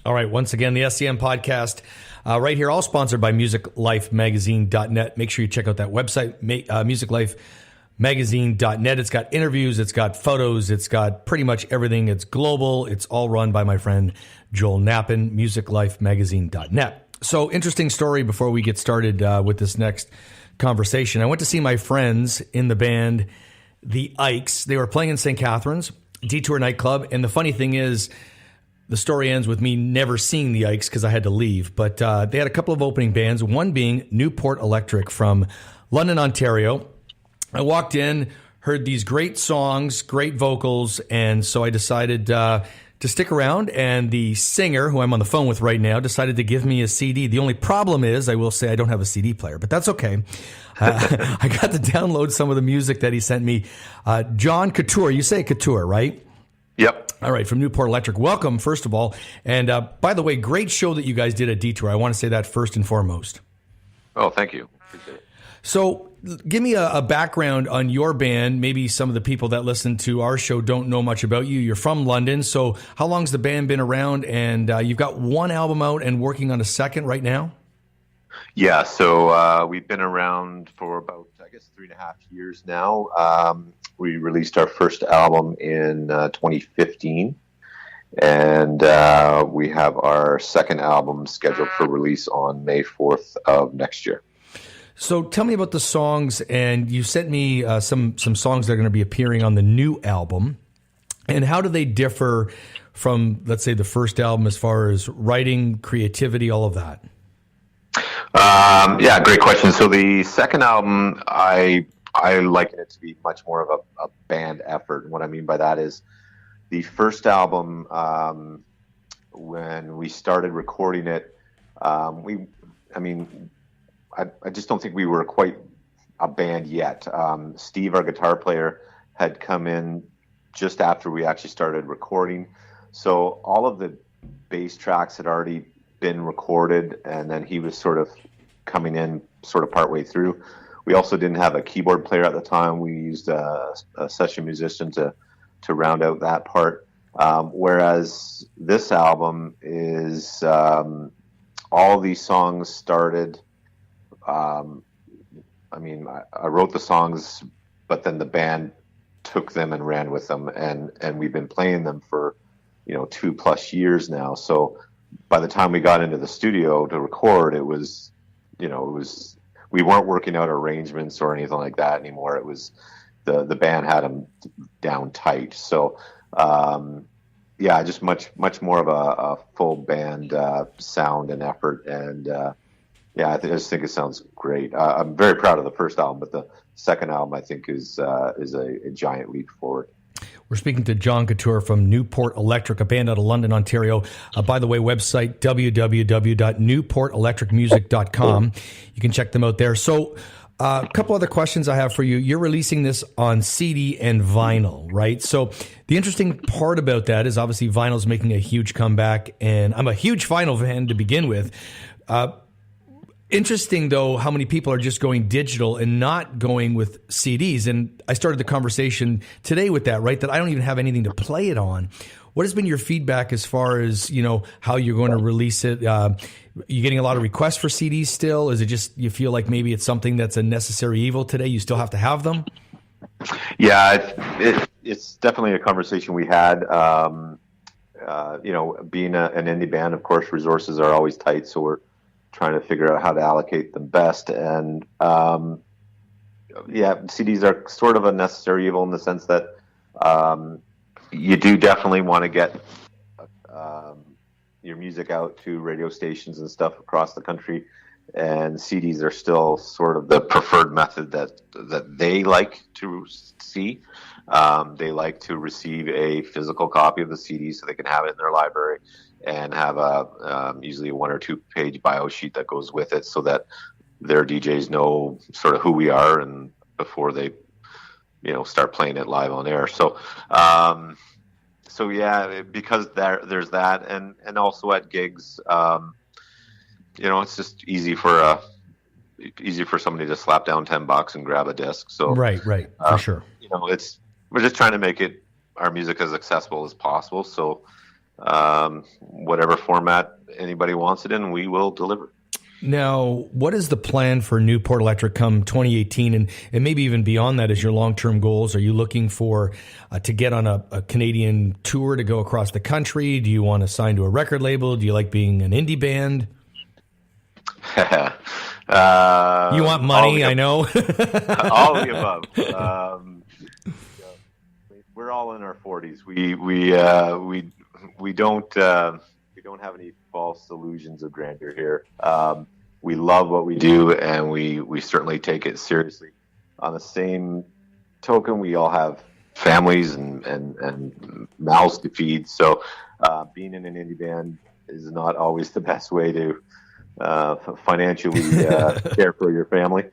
All right. Once again, the SCM podcast right here, all sponsored by musiclifemagazine.net. Make sure you check out that website, musiclifemagazine.net. It's got interviews, it's got photos, it's got pretty much everything. It's global. It's all run by my friend Joel Knappen, musiclifemagazine.net. So interesting story before we get started with this next conversation. I went to see my friends in the band, the Ikes. They were playing in St. Catharines, Detour Night Club. And the funny thing is, the story ends with me never seeing the Ikes because I had to leave. But they had a couple of opening bands, one being Newport Electric from London, Ontario. I walked in, heard these great songs, great vocals, and so I decided to stick around. And the singer, who I'm on the phone with right now, decided to give me a CD. The only problem is, I will say, I don't have a CD player, but that's okay. I got to download some of the music that he sent me. John Couture, you say Couture, right? Yep. All right, from Newport Electric. Welcome, first of all. And by the way, great show that you guys did at Detour. I want to say that first and foremost. Oh, thank you. Appreciate it. So give me a background on your band. Maybe some of the people that listen to our show don't know much about you. You're from London. So how long's the band been around? And you've got one album out and working on a second right now? Yeah, so we've been around for about, 3.5 years now. We released our first album in 2015, and we have our second album scheduled for release on May 4th of next year. So tell me about the songs, and you sent me some songs that are going to be appearing on the new album, and how do they differ from, let's say, the first album as far as writing, creativity, all of that? Yeah, great question. So the second album, I liken it to be much more of a band effort. And what I mean by that is the first album, when we started recording it, I just don't think we were quite a band yet. Steve, our guitar player, had come in just after we actually started recording. So all of the bass tracks had already been recorded, and then he was sort of coming in sort of partway through. We also didn't have a keyboard player at the time. We used a session musician to round out that part. Whereas this album is all these songs started. I wrote the songs, but then the band took them and ran with them, and we've been playing them for 2+ years now. So by the time we got into the studio to record, it was we weren't working out arrangements or anything like that anymore. It was the band had them down tight. So just much more of a full band sound and effort. And I just think it sounds great. I'm very proud of the first album, but the second album I think is a giant leap forward. We're speaking to John Couture from Newport Electric, a band out of London, Ontario. By the way, website www.newportelectricmusic.com. You can check them out there. So a couple other questions I have for you. You're releasing this on CD and vinyl, right? So the interesting part about that is obviously vinyl's making a huge comeback, and I'm a huge vinyl fan to begin with. Interesting, though, how many people are just going digital and not going with CDs. And I started the conversation today with that, right? That I don't even have anything to play it on. What has been your feedback as far as, how you're going to release it? You getting a lot of requests for CDs still? Is it just you feel like maybe it's something that's a necessary evil today? You still have to have them? Yeah, it's definitely a conversation we had. Being an indie band, of course, resources are always tight. So we're trying to figure out how to allocate them best. And CDs are sort of a necessary evil in the sense that you do definitely want to get your music out to radio stations and stuff across the country. And CDs are still sort of the preferred method that they like to see. They like to receive a physical copy of the CD so they can have it in their library and have usually a 1 or 2 page bio sheet that goes with it so that their DJs know sort of who we are and before they, start playing it live on air. So, because there's that, and also at gigs, it's just easy for somebody to slap down $10 and grab a disc. So right, for sure. We're just trying to make our music as accessible as possible. So, whatever format anybody wants it in, we will deliver. Now, what is the plan for Newport Electric come 2018 and maybe even beyond that as your long-term goals? Are you looking for to get on a Canadian tour to go across the country? Do you want to sign to a record label? Do you like being an indie band? You want money, I know. All of the above. We're all in our 40s. We don't have any false illusions of grandeur here. We love what we do, and we certainly take it seriously. On the same token, we all have families and mouths to feed. So being in an indie band is not always the best way to financially care for your family.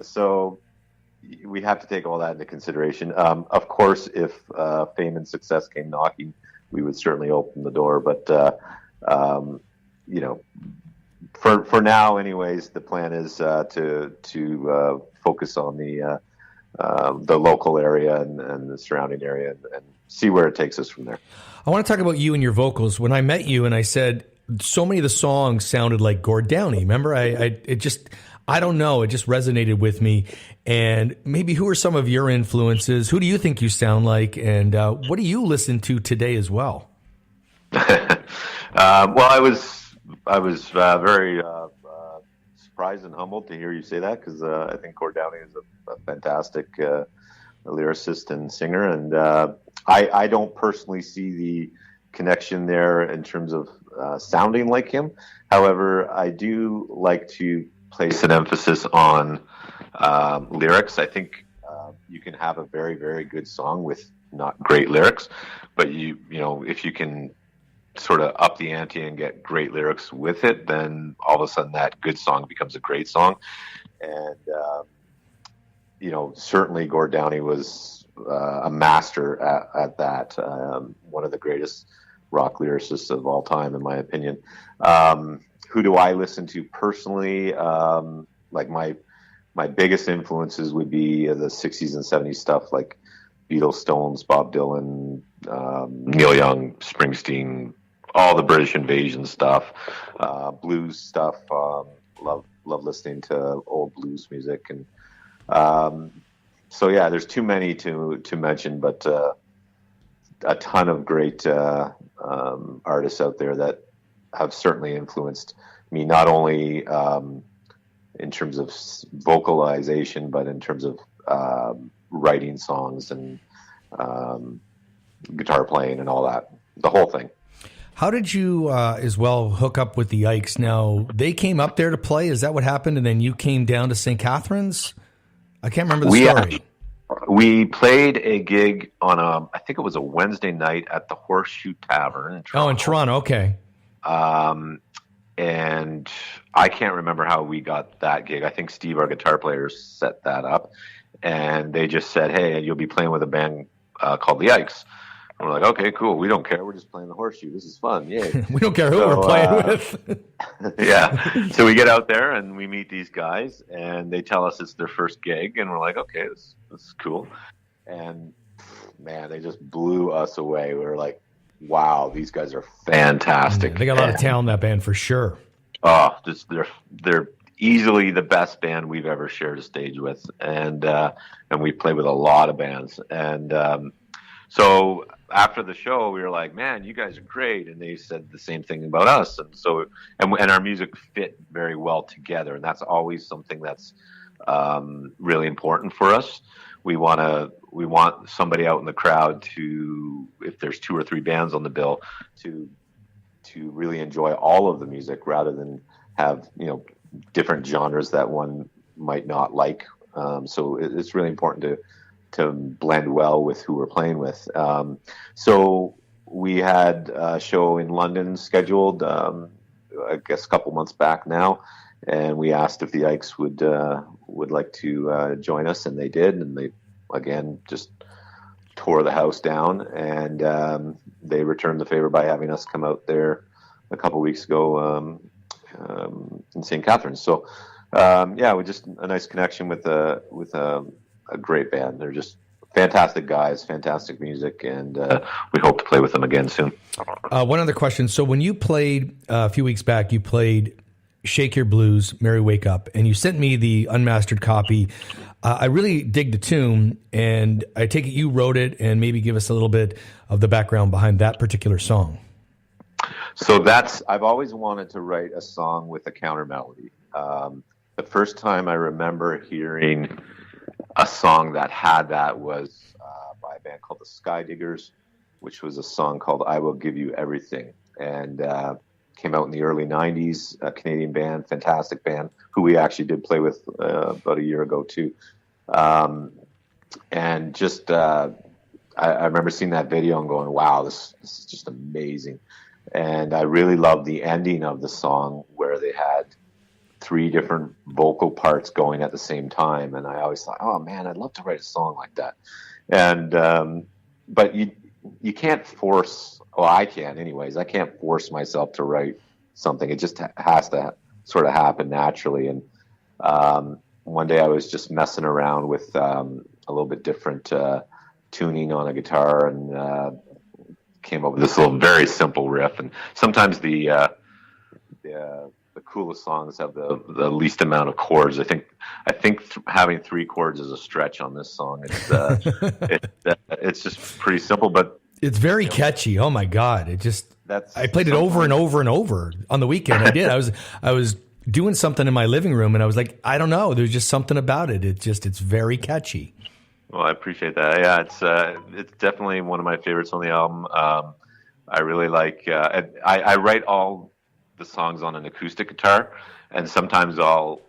So we have to take all that into consideration. Of course, if fame and success came knocking, we would certainly open the door. But for now, anyways, the plan is to focus on the local area and the surrounding area and see where it takes us from there. I want to talk about you and your vocals. When I met you and I said so many of the songs sounded like Gord Downie. Remember, I don't know, it just resonated with me. And maybe who are some of your influences? Who do you think you sound like? And what do you listen to today as well? Well, I was very surprised and humbled to hear you say that, because I think Gord Downie is a fantastic lyricist and singer, and I don't personally see the connection there in terms of sounding like him. However, I do like to place an emphasis on lyrics. I think you can have a very, very good song with not great lyrics, but if you can sort of up the ante and get great lyrics with it, then all of a sudden that good song becomes a great song. And certainly Gord Downie was a master at that. One of the greatest rock lyricists of all time, in my opinion. Who do I listen to personally? Like my biggest influences would be the 60s and 70s stuff, like Beatles, Stones, Bob Dylan, Neil Young, Springsteen, all the British Invasion stuff, blues stuff. Love listening to old blues music, and so yeah, there's too many to mention, but a ton of great artists out there that have certainly influenced me, not only in terms of vocalization, but in terms of writing songs and guitar playing and all that, the whole thing. How did you as well hook up with the Ikes? Now, they came up there to play. Is that what happened? And then you came down to St. Catharines? I can't remember the story. We played a gig on I think it was a Wednesday night at the Horseshoe Tavern in Toronto. Oh, in Toronto, okay. And I can't remember how we got that gig. I think Steve, our guitar player, set that up. And they just said, hey, you'll be playing with a band called the Ikes. And we're like, okay, cool. We don't care. We're just playing the Horseshoe. This is fun. Yay. We don't care who we're playing with. Yeah. So we get out there and we meet these guys, and they tell us it's their first gig. And we're like, okay, this is cool. And man, they just blew us away. We were like, wow, these guys are fantastic. Yeah, they got a lot of talent, that band, for sure. Oh, they're easily the best band we've ever shared a stage with. And we played with a lot of bands. And so after the show, we were like, man, you guys are great. And they said the same thing about us. And so, and our music fit very well together. And that's always something that's really important for us. We want somebody out in the crowd to, if there's 2 or 3 bands on the bill, to really enjoy all of the music rather than have, different genres that one might not like. So it's really important to blend well with who we're playing with. So we had a show in London scheduled, I guess a couple months back now, and we asked if the Ikes would like to join us, and they did, and they again just tore the house down, and they returned the favor by having us come out there a couple weeks ago in St. Catharines. So we just a nice connection with a great band. They're just fantastic guys, fantastic music, and we hope to play with them again soon. One other question. So when you played a few weeks back, you played Shake Your Blues, Mary Wake Up, and you sent me the unmastered copy. I really dig the tune, and I take it you wrote it, and maybe give us a little bit of the background behind that particular song. So I've always wanted to write a song with a counter melody. The first time I remember hearing a song that had that was by a band called the Sky Diggers, which was a song called I Will Give You Everything. And came out in the early 90s, a Canadian band, fantastic band, who we actually did play with about a year ago too. And just, I remember seeing that video and going, wow, this is just amazing. And I really loved the ending of the song where they had 3 different vocal parts going at the same time. And I always thought, oh man, I'd love to write a song like that. And, but you can't force, well, I can anyways. I can't force myself to write something. It just has to sort of happen naturally. And one day I was just messing around with a little bit different tuning on a guitar and came up with this little very simple riff. And sometimes the coolest songs have the least amount of chords. I think having 3 chords is a stretch on this song. It's just pretty simple, but it's very catchy. Oh my God. I played it over and over and over on the weekend. I did. I was doing something in my living room and I was like, I don't know. There's just something about it. It's very catchy. Well, I appreciate that. Yeah, it's definitely one of my favorites on the album. I really like, I write all the songs on an acoustic guitar, and sometimes I'll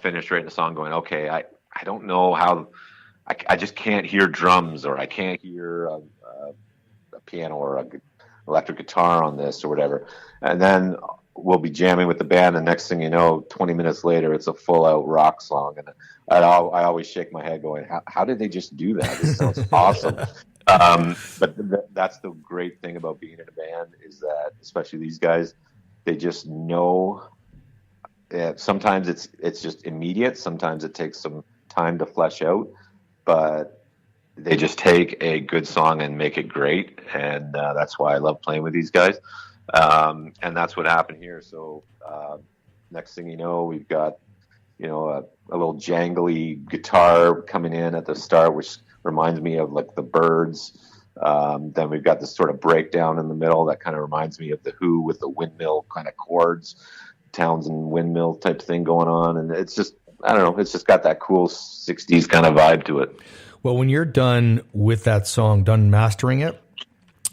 finish writing a song going, okay, I don't know how, I just can't hear drums, or I can't hear a piano or an electric guitar on this or whatever. And then we'll be jamming with the band, and next thing you know, 20 minutes later, it's a full-out rock song. And I always shake my head going, how did they just do that? This sounds awesome. But that's the great thing about being in a band, is that, especially these guys, they just know. Sometimes it's just immediate. Sometimes it takes some time to flesh out, but they just take a good song and make it great. And that's why I love playing with these guys. And that's what happened here. So next thing you know, we've got, a little jangly guitar coming in at the start, which reminds me of like the Byrds. Then we've got this sort of breakdown in the middle that kind of reminds me of the Who with the windmill kind of chords, Townsend windmill type thing going on. And it's just, I don't know, it's just got that cool 60s kind of vibe to it. Well, when you're done with that song, done mastering it,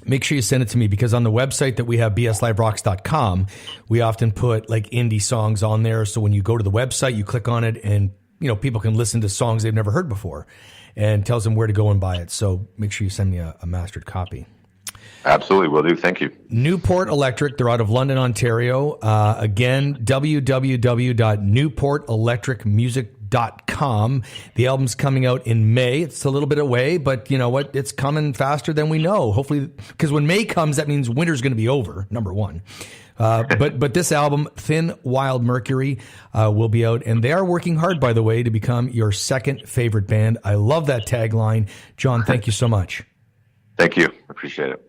make sure you send it to me, because on the website that we have, bsliverocks.com, we often put like indie songs on there. So when you go to the website, you click on it and, people can listen to songs they've never heard before, and tells them where to go and buy it. So make sure you send me a mastered copy. Absolutely, will do. Thank you. Newport Electric, they're out of London, Ontario. Again, www.newportelectricmusic.com. The album's coming out in May. It's a little bit away, but you know what? It's coming faster than we know. Hopefully, because when May comes, that means winter's going to be over, number one. But this album, Thin Wild Mercury, will be out. And they are working hard, by the way, to become your second favorite band. I love that tagline. John, thank you so much. Thank you. Appreciate it.